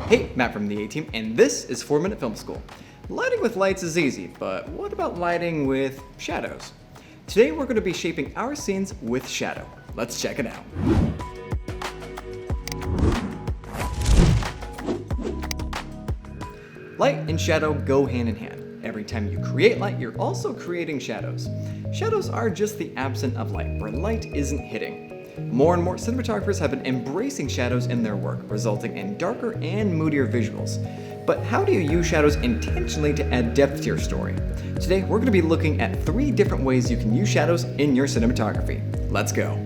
Hey, Matt from the A-Team, and this is 4-Minute Film School. Lighting with lights is easy, but what about lighting with shadows? Today we're going to be shaping our scenes with shadow. Let's check it out. Light and shadow go hand in hand. Every time you create light, you're also creating shadows. Shadows are just the absence of light, where light isn't hitting. More and more cinematographers have been embracing shadows in their work, resulting in darker and moodier visuals. But how do you use shadows intentionally to add depth to your story? Today, we're going to be looking at 3 different ways you can use shadows in your cinematography. Let's go.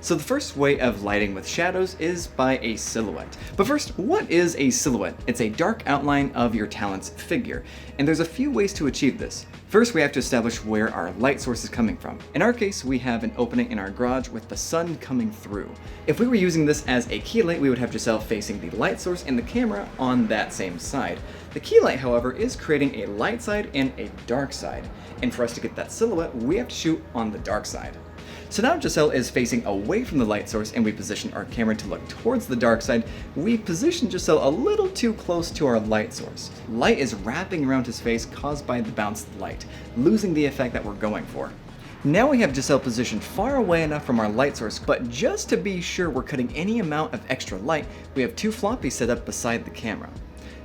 So the first way of lighting with shadows is by a silhouette. But first, what is a silhouette? It's a dark outline of your talent's figure, and there's a few ways to achieve this. First, we have to establish where our light source is coming from. In our case, we have an opening in our garage with the sun coming through. If we were using this as a key light, we would have Giselle facing the light source and the camera on that same side. The key light, however, is creating a light side and a dark side. And for us to get that silhouette, we have to shoot on the dark side. So now Giselle is facing away from the light source and we position our camera to look towards the dark side. We position Giselle a little too close to our light source. Light is wrapping around his face caused by the bounced light, losing the effect that we're going for. Now we have Giselle positioned far away enough from our light source, but just to be sure we're cutting any amount of extra light, we have 2 floppies set up beside the camera.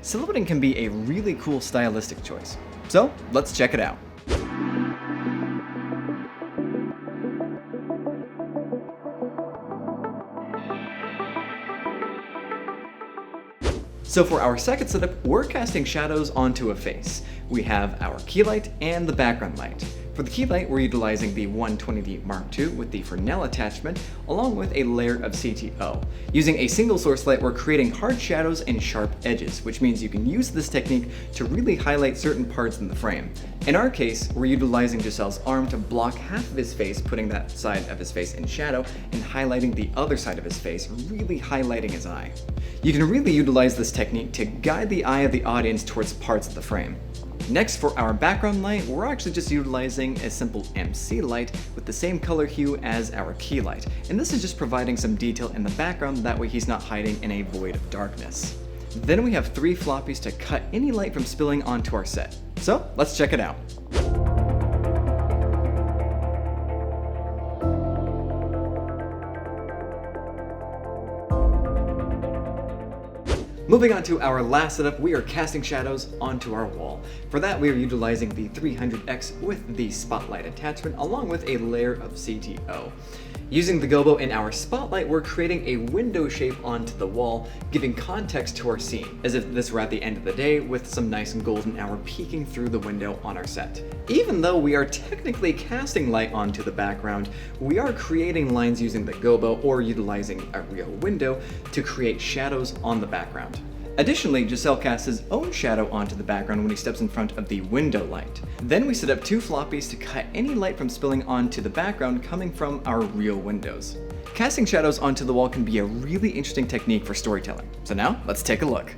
Silhouetting can be a really cool stylistic choice. So let's check it out. So for our second setup, we're casting shadows onto a face. We have our key light and the background light. For the key light, we're utilizing the 120D Mark II with the Fresnel attachment, along with a layer of CTO. Using a single source light, we're creating hard shadows and sharp edges, which means you can use this technique to really highlight certain parts in the frame. In our case, we're utilizing Giselle's arm to block half of his face, putting that side of his face in shadow, and highlighting the other side of his face, really highlighting his eye. You can really utilize this technique to guide the eye of the audience towards parts of the frame. Next, for our background light, we're actually just utilizing a simple MC light with the same color hue as our key light. And this is just providing some detail in the background, that way he's not hiding in a void of darkness. Then we have 3 floppies to cut any light from spilling onto our set. So let's check it out. Moving on to our last setup, we are casting shadows onto our wall. For that, we are utilizing the 300X with the spotlight attachment, along with a layer of CTO. Using the gobo in our spotlight, we're creating a window shape onto the wall, giving context to our scene, as if this were at the end of the day with some nice golden hour peeking through the window on our set. Even though we are technically casting light onto the background, we are creating lines using the gobo or utilizing a real window to create shadows on the background. Additionally, Giselle casts his own shadow onto the background when he steps in front of the window light. Then we set up 2 floppies to cut any light from spilling onto the background coming from our real windows. Casting shadows onto the wall can be a really interesting technique for storytelling. So now, let's take a look.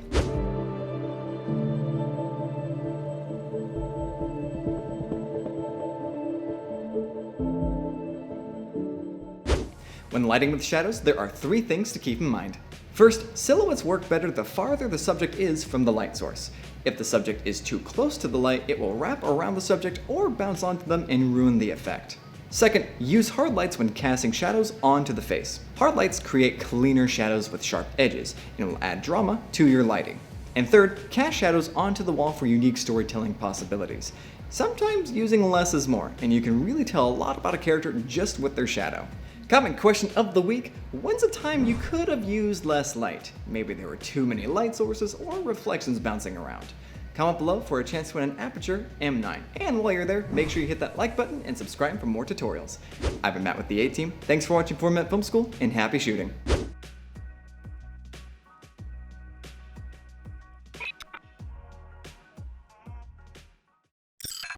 When lighting with shadows, there are 3 things to keep in mind. First, silhouettes work better the farther the subject is from the light source. If the subject is too close to the light, it will wrap around the subject or bounce onto them and ruin the effect. Second, use hard lights when casting shadows onto the face. Hard lights create cleaner shadows with sharp edges and will add drama to your lighting. And third, cast shadows onto the wall for unique storytelling possibilities. Sometimes using less is more, and you can really tell a lot about a character just with their shadow. Comment question of the week: when's a time you could have used less light? Maybe there were too many light sources or reflections bouncing around. Comment below for a chance to win an Aputure M9. And while you're there, make sure you hit that like button and subscribe for more tutorials. I've been Matt with the A-Team. Thanks for watching 4-Minute Film School, and happy shooting.